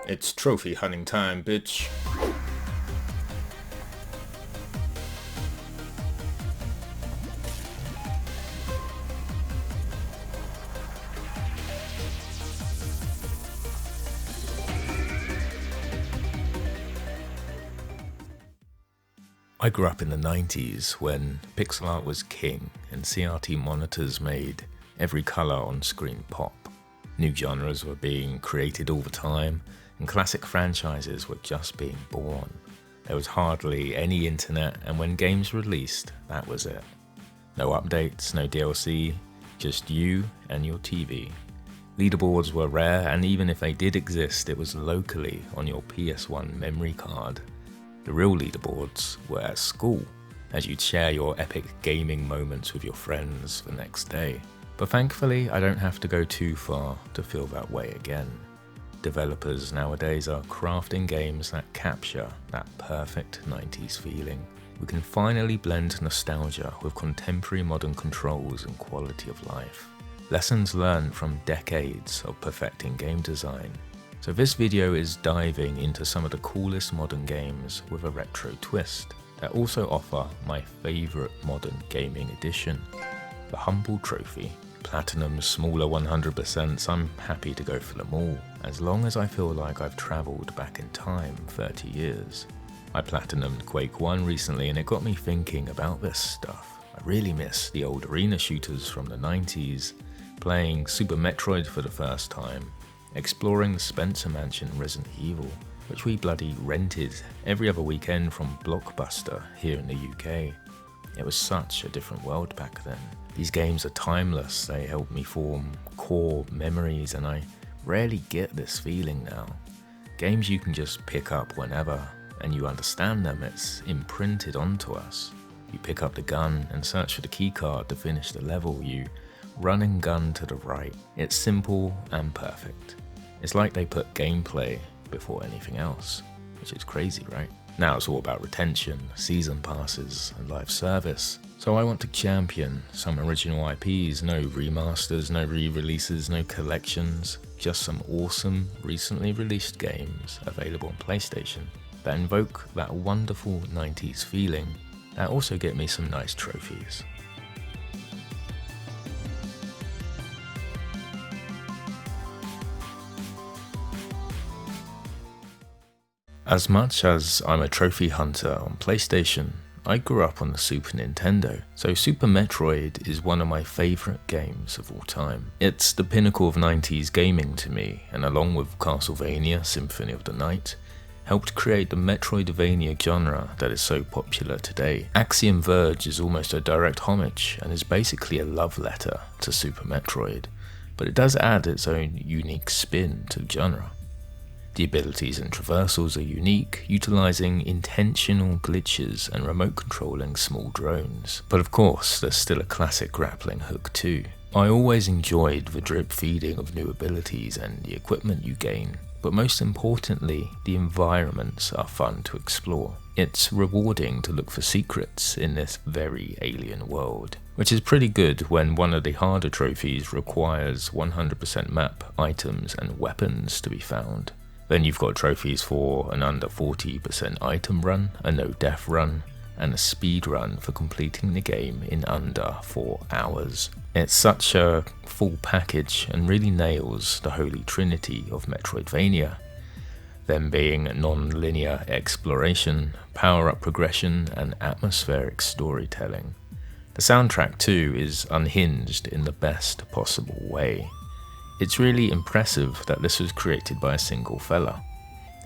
It's trophy hunting time, bitch. I grew up in the 90s when pixel art was king and CRT monitors made every colour on screen pop. New genres were being created all the time and classic franchises were just being born. There was hardly any internet, and when games released, that was it. No updates, no DLC, just you and your TV. Leaderboards were rare, and even if they did exist, it was locally on your PS1 memory card. The real leaderboards were at school, as you'd share your epic gaming moments with your friends the next day. But thankfully, I don't have to go too far to feel that way again. Developers nowadays are crafting games that capture that perfect 90s feeling. We can finally blend nostalgia with contemporary modern controls and quality of life. Lessons learned from decades of perfecting game design. So this video is diving into some of the coolest modern games with a retro twist that also offer my favourite modern gaming edition, the Humble Trophy. Platinum's smaller 100%, I'm happy to go for them all, as long as I feel like I've travelled back in time 30 years. I platinumed Quake 1 recently and it got me thinking about this stuff. I really miss the old arena shooters from the 90s, playing Super Metroid for the first time, exploring the Spencer Mansion Resident Evil, which we bloody rented every other weekend from Blockbuster here in the UK. It was such a different world back then. These games are timeless, they help me form core memories, and I rarely get this feeling now. Games you can just pick up whenever, and you understand them, it's imprinted onto us. You pick up the gun and search for the keycard to finish the level, you run and gun to the right. It's simple and perfect. It's like they put gameplay before anything else, which is crazy, right? Now it's all about retention, season passes, and live service. So I want to champion some original IPs, no remasters, no re-releases, no collections, just some awesome, recently released games available on PlayStation that invoke that wonderful 90s feeling, that also get me some nice trophies. As much as I'm a trophy hunter on PlayStation, I grew up on the Super Nintendo, so Super Metroid is one of my favourite games of all time. It's the pinnacle of 90s gaming to me, and along with Castlevania Symphony of the Night, helped create the metroidvania genre that is so popular today. Axiom Verge is almost a direct homage and is basically a love letter to Super Metroid, but it does add its own unique spin to the genre. The abilities and traversals are unique, utilising intentional glitches and remote controlling small drones. But of course, there's still a classic grappling hook too. I always enjoyed the drip feeding of new abilities and the equipment you gain, but most importantly, the environments are fun to explore. It's rewarding to look for secrets in this very alien world, which is pretty good when one of the harder trophies requires 100% map, items and weapons to be found. Then you've got trophies for an under 40% item run, a no death run, and a speed run for completing the game in under 4 hours. It's such a full package and really nails the holy trinity of Metroidvania, them being non-linear exploration, power-up progression, and atmospheric storytelling. The soundtrack too is unhinged in the best possible way. It's really impressive that this was created by a single fella,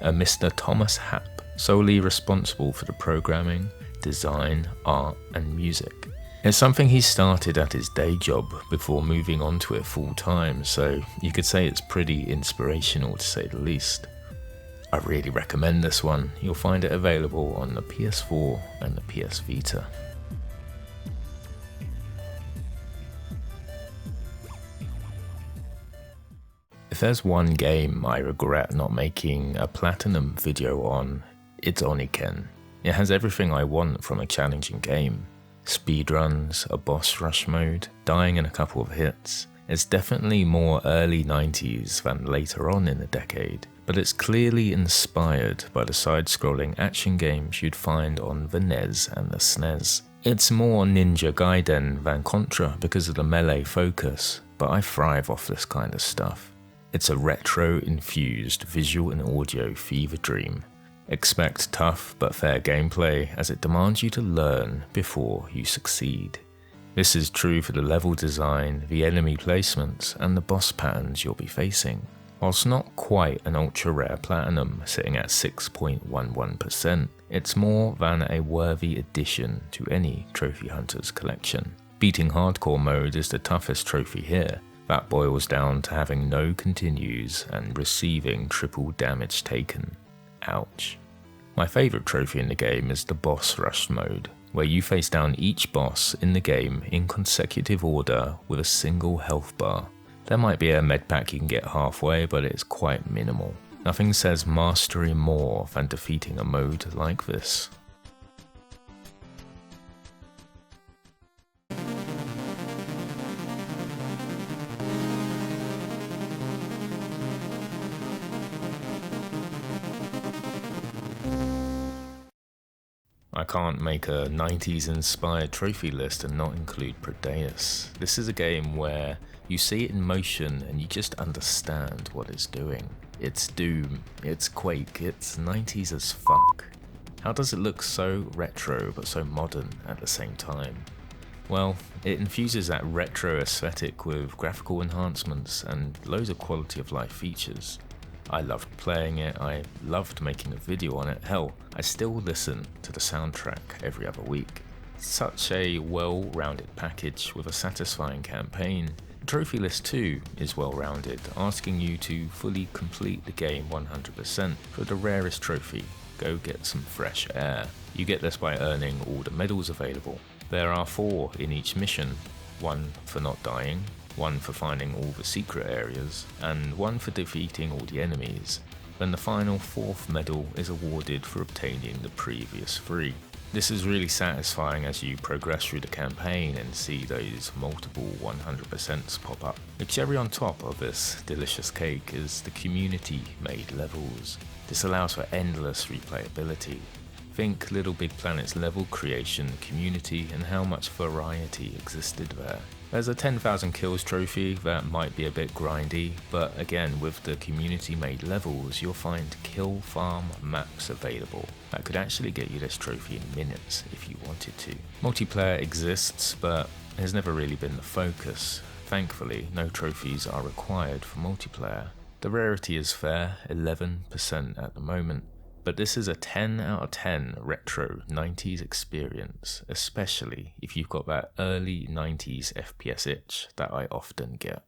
a Mr. Thomas Happ, solely responsible for the programming, design, art and music. It's something he started at his day job before moving on to it full time, so you could say it's pretty inspirational to say the least. I really recommend this one. You'll find it available on the PS4 and the PS Vita. If there's one game I regret not making a platinum video on, it's Oniken. It has everything I want from a challenging game. Speedruns, a boss rush mode, dying in a couple of hits, It's definitely more early 90s than later on in the decade, but it's clearly inspired by the side-scrolling action games you'd find on the NES and the SNES. It's more Ninja Gaiden than Contra because of the melee focus, but I thrive off this kind of stuff. It's a retro-infused visual and audio fever dream. Expect tough but fair gameplay as it demands you to learn before you succeed. This is true for the level design, the enemy placements, and the boss patterns you'll be facing. Whilst not quite an ultra-rare platinum sitting at 6.11%, it's more than a worthy addition to any Trophy Hunter's collection. Beating Hardcore mode is the toughest trophy here. That boils down to having no continues and receiving triple damage taken. Ouch. My favourite trophy in the game is the boss rush mode, where you face down each boss in the game in consecutive order with a single health bar. There might be a medpack you can get halfway, but it's quite minimal. Nothing says mastery more than defeating a mode like this. I can't make a 90s inspired trophy list and not include Prodeus. This is a game where you see it in motion and you just understand what it's doing. It's Doom, it's Quake, it's 90s as fuck. How does it look so retro but so modern at the same time? Well, it infuses that retro aesthetic with graphical enhancements and loads of quality of life features. I loved playing it, I loved making a video on it, hell, I still listen to the soundtrack every other week. Such a well-rounded package with a satisfying campaign. The trophy list too is well-rounded, asking you to fully complete the game 100% for the rarest trophy. Go get some fresh air. You get this by earning all the medals available. There are 4 in each mission, 1 for not dying, 1 for finding all the secret areas, and 1 for defeating all the enemies. Then the final 4th medal is awarded for obtaining the previous 3. This is really satisfying as you progress through the campaign and see those multiple 100% pop up. The cherry on top of this delicious cake is the community made levels. This allows for endless replayability. Think Little Big Planet's level creation, community, and how much variety existed there. There's a 10,000 kills trophy that might be a bit grindy, but again with the community made levels you'll find kill farm maps available that could actually get you this trophy in minutes if you wanted to. Multiplayer exists but has never really been the focus. Thankfully no trophies are required for multiplayer. The rarity is fair, 11% at the moment. But this is a 10 out of 10 retro 90s experience, especially if you've got that early 90s FPS itch that I often get.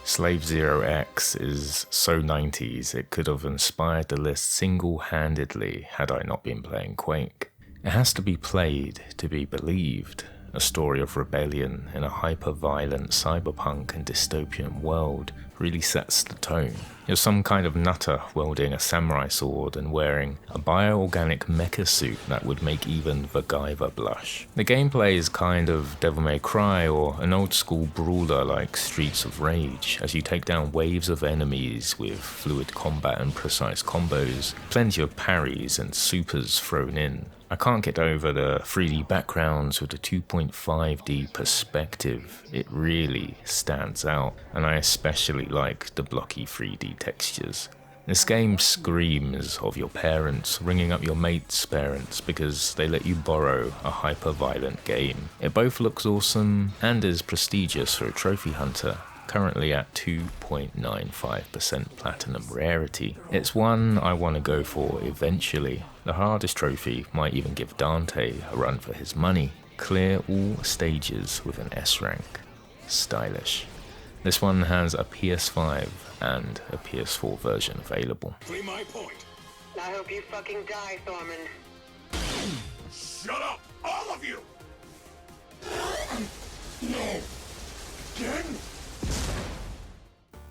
Slave Zero X is so 90s it could have inspired the list single-handedly had I not been playing Quake. It has to be played to be believed. A story of rebellion in a hyper-violent cyberpunk and dystopian world really sets the tone. You're some kind of nutter wielding a samurai sword and wearing a bioorganic mecha suit that would make even the Guyver blush. The gameplay is kind of Devil May Cry or an old school brawler like Streets of Rage as you take down waves of enemies with fluid combat and precise combos, plenty of parries and supers thrown in. I can't get over the 3D backgrounds with the 2.5D perspective. It really stands out, and I especially like the blocky 3D textures. This game screams of your parents ringing up your mate's parents because they let you borrow a hyper-violent game. It both looks awesome and is prestigious for a trophy hunter. Currently at 2.95% platinum rarity. It's one I want to go for eventually. The hardest trophy might even give Dante a run for his money. Clear all stages with an S rank. Stylish. This one has a PS5 and a PS4 version available. Play my point. I hope you fucking die, Thorman. Shut up, all of you! No. Again?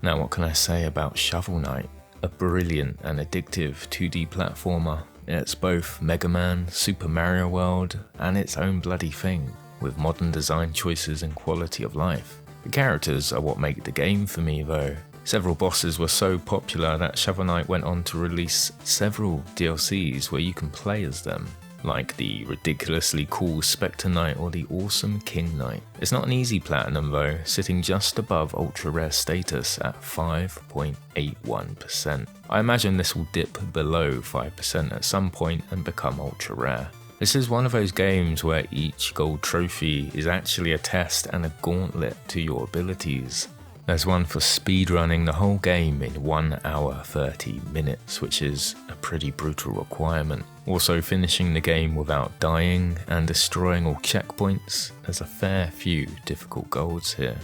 Now what can I say about Shovel Knight? a brilliant and addictive 2D platformer. It's both Mega Man, Super Mario World, and its own bloody thing, with modern design choices and quality of life. The characters are what make the game for me though. Several bosses were so popular that Shovel Knight went on to release several DLCs where you can play as them, like the ridiculously cool Spectre Knight or the awesome King Knight. It's not an easy platinum though, sitting just above ultra rare status at 5.81%. I imagine this will dip below 5% at some point and become ultra rare. This is one of those games where each gold trophy is actually a test and a gauntlet to your abilities. There's one for speedrunning the whole game in 1 hour 30 minutes, which is a pretty brutal requirement. Also finishing the game without dying and destroying all checkpoints. There's a fair few difficult goals here.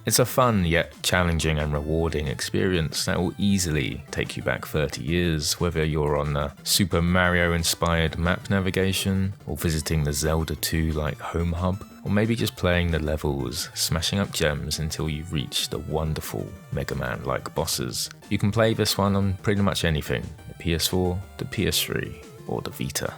It's a fun yet challenging and rewarding experience that will easily take you back 30 years, whether you're on the Super Mario inspired map navigation, or visiting the Zelda 2-like home hub, or maybe just playing the levels, smashing up gems until you reach the wonderful Mega Man-like bosses. You can play this one on pretty much anything, the PS4, the PS3, or the Vita.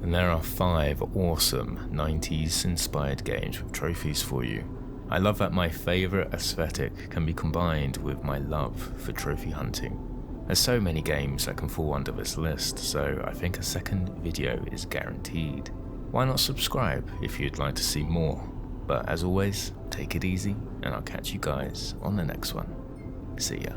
And there are 5 awesome 90s inspired games with trophies for you. I love that my favourite aesthetic can be combined with my love for trophy hunting. There's so many games that can fall under this list, so I think a second video is guaranteed. Why not subscribe if you'd like to see more? But as always, take it easy, and I'll catch you guys on the next one. See ya.